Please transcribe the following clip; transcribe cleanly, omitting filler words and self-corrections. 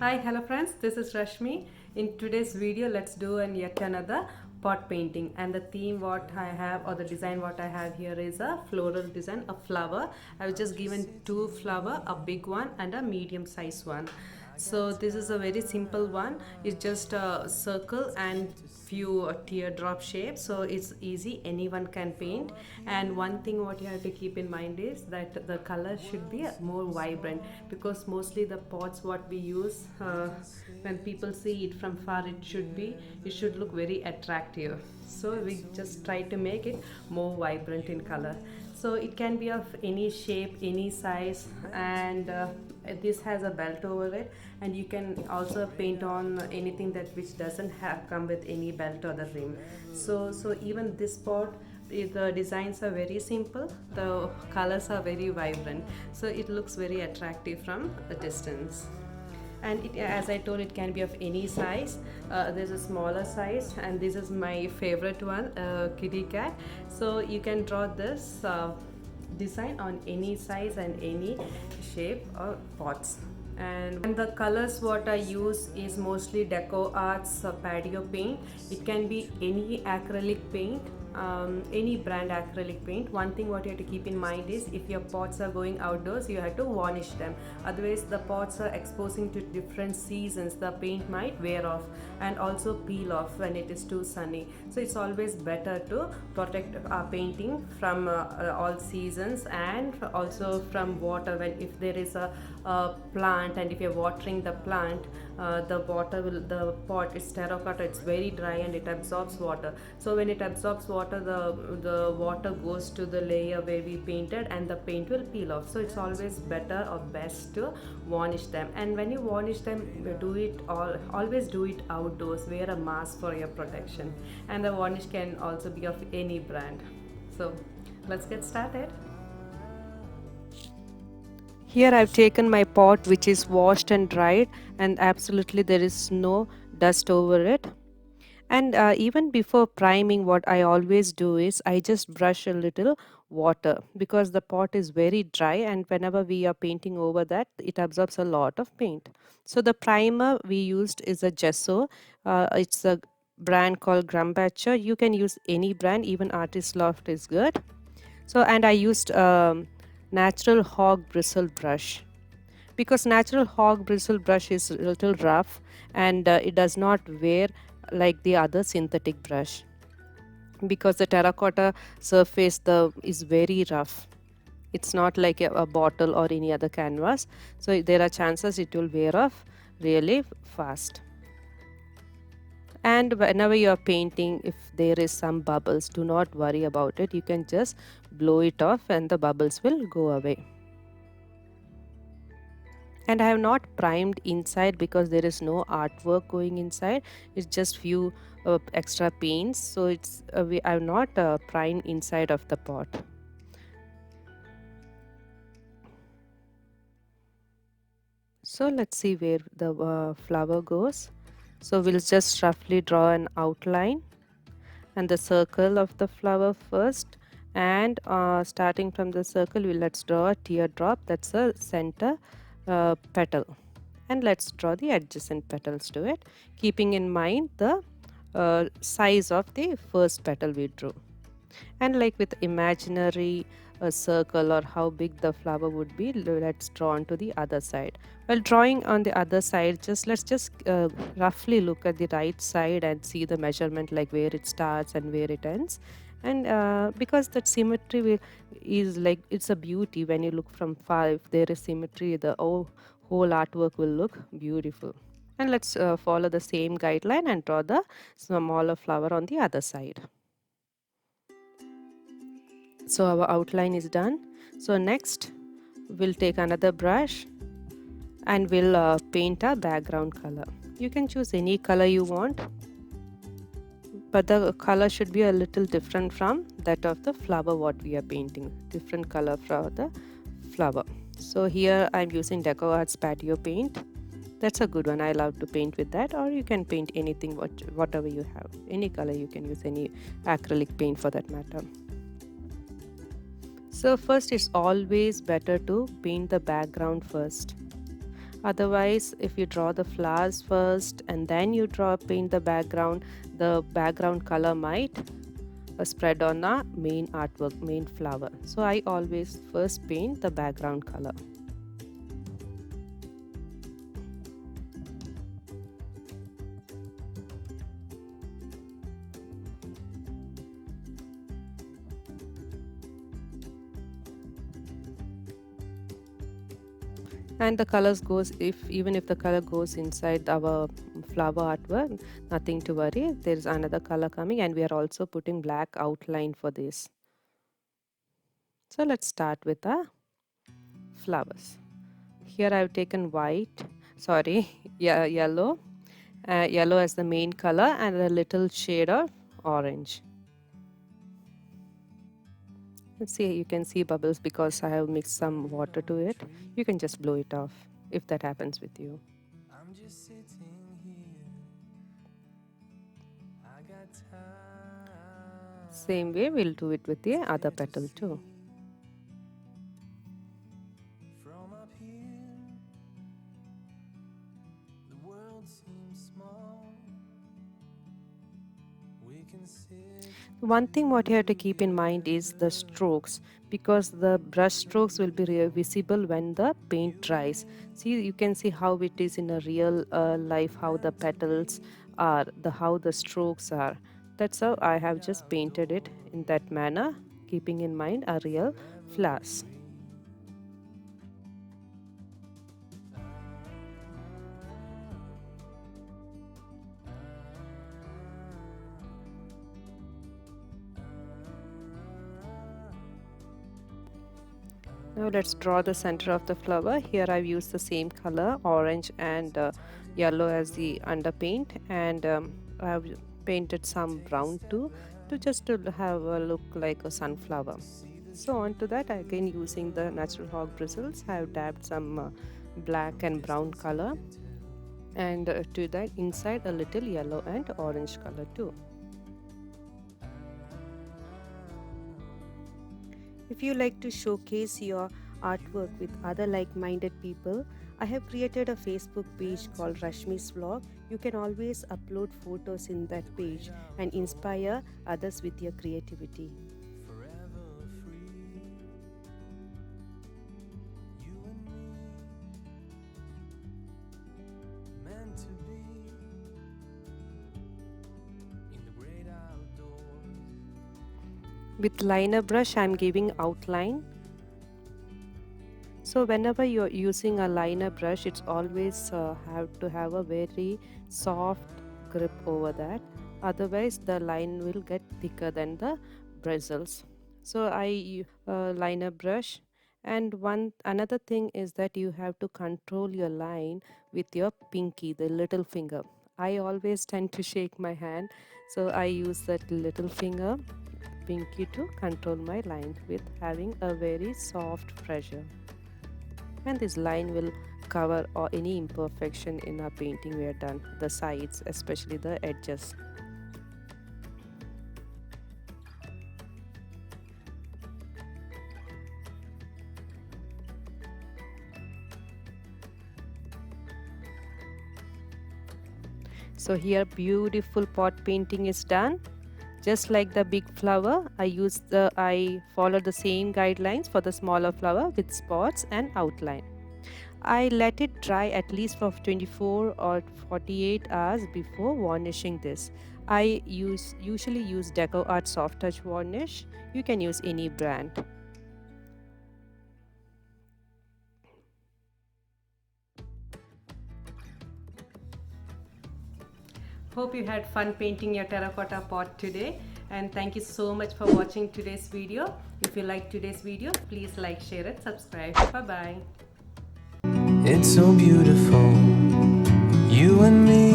Hi, hello friends, this is Rashmi. In today's video, let's do yet another pot painting, and the theme what I have or the design what I have here is a floral design, a flower. I've just given two flower, a big one and a medium size one. So this is a very simple one. It's just a circle and few teardrop shapes, so it's easy, anyone can paint. And one thing what you have to keep in mind is that the color should be more vibrant, because mostly the pots what we use, when people see it from far, it should look very attractive. So we just try to make it more vibrant in color. So it can be of any shape, any size, and this has a belt over it, and you can also paint on anything that which doesn't have come with any belt or the rim. So even this pot, the designs are very simple, the colors are very vibrant, so it looks very attractive from a distance. And it, as I told, it can be of any size. There's a smaller size, and this is my favorite one, kitty cat. So you can draw this design on any size and any shape or pots. And the colors what I use is mostly deco arts, patio paint. It can be any acrylic paint, any brand acrylic paint. One thing what you have to keep in mind is, if your pots are going outdoors, you have to varnish them. Otherwise the pots are exposing to different seasons, the paint might wear off and also peel off when it is too sunny. So it's always better to protect our painting from all seasons, and also from water. When if there is a plant, and if you're watering the plant, the pot is terracotta, it's very dry and it absorbs water. So when it absorbs water, the water goes to the layer where we painted, and the paint will peel off. So it's always better or best to varnish them. And when you varnish them, always do it outdoors. Wear a mask for your protection, and the varnish can also be of any brand. So let's get started. Here I've taken my pot which is washed and dried, and absolutely there is no dust over it. And even before priming, what I always do is I just brush a little water, because the pot is very dry, and whenever we are painting over that, it absorbs a lot of paint. So the primer we used is a Gesso. It's a brand called Grumbacher. You can use any brand, even Artist Loft is good. So, and I used natural hog bristle brush, because natural hog bristle brush is a little rough, and it does not wear like the other synthetic brush, because the terracotta surface is very rough. It's not like a bottle or any other canvas, so there are chances it will wear off really fast. And whenever you are painting, if there is some bubbles, do not worry about it. You can just blow it off and the bubbles will go away. And I have not primed inside, because there is no artwork going inside. It's just few extra paints, so it's I have not primed inside of the pot. So let's see where the flower goes. So we'll just roughly draw an outline and the circle of the flower first, and starting from the circle, let's draw a teardrop. That's a center petal, and let's draw the adjacent petals to it, keeping in mind the size of the first petal we drew. And like with imaginary circle, or how big the flower would be, let's draw on to the other side. While drawing on the other side, let's just roughly look at the right side and see the measurement, like where it starts and where it ends. And because that symmetry is like, it's a beauty when you look from far. If there is symmetry, the whole artwork will look beautiful. And let's follow the same guideline and draw the smaller flower on the other side. So our outline is done. So next we'll take another brush and we'll paint a background color. You can choose any color you want, but the color should be a little different from that of the flower what we are painting. Different color for the flower. So here I'm using Deco Arts patio paint. That's a good one. I love to paint with that, or you can paint anything, whatever you have. Any color you can use, any acrylic paint for that matter. So first, it's always better to paint the background first. Otherwise, if you draw the flowers first and then you paint the background color might spread on the main artwork, main flower. So I always first paint the background color. And the colors goes, even if the color goes inside our flower artwork, nothing to worry, there is another color coming, and we are also putting black outline for this. So let's start with the flowers. Here I have taken yellow as the main color and a little shade of orange. Let's see, you can see bubbles because I have mixed some water to it. You can just blow it off if that happens with you. Same way we'll do it with the other petal too. One thing what you have to keep in mind is the strokes, because the brush strokes will be visible when the paint dries. See, you can see how it is in a real life, how the petals are, how the strokes are. That's how I have just painted it in that manner, keeping in mind a real flowers. Now let's draw the center of the flower. Here I've used the same color, orange and yellow as the underpaint, and I've painted some brown too, to have a look like a sunflower. So onto that, again using the natural hog bristles, I have dabbed some black and brown color, and to that inside a little yellow and orange color too. If you like to showcase your artwork with other like-minded people, I have created a Facebook page called rashmi'svlog. You can always upload photos in that page and inspire others with your creativity. With liner brush, I am giving outline. So whenever you are using a liner brush, it's always have to have a very soft grip over that. Otherwise, the line will get thicker than the bristles. So I use a liner brush. And another thing is that you have to control your line with your pinky, the little finger. I always tend to shake my hand, so I use that little finger, pinky, to control my line with having a very soft pressure. And this line will cover any imperfection in our painting we have done, the sides, especially the edges. So here beautiful pot painting is done. Just like the big flower, I follow the same guidelines for the smaller flower with spots and outline. I let it dry at least for 24 or 48 hours before varnishing this. I usually use Deco Art Soft Touch Varnish. You can use any brand. Hope you had fun painting your terracotta pot today, and thank you so much for watching today's video. If you like today's video, please like, share and subscribe. Bye bye. It's so beautiful, you and me.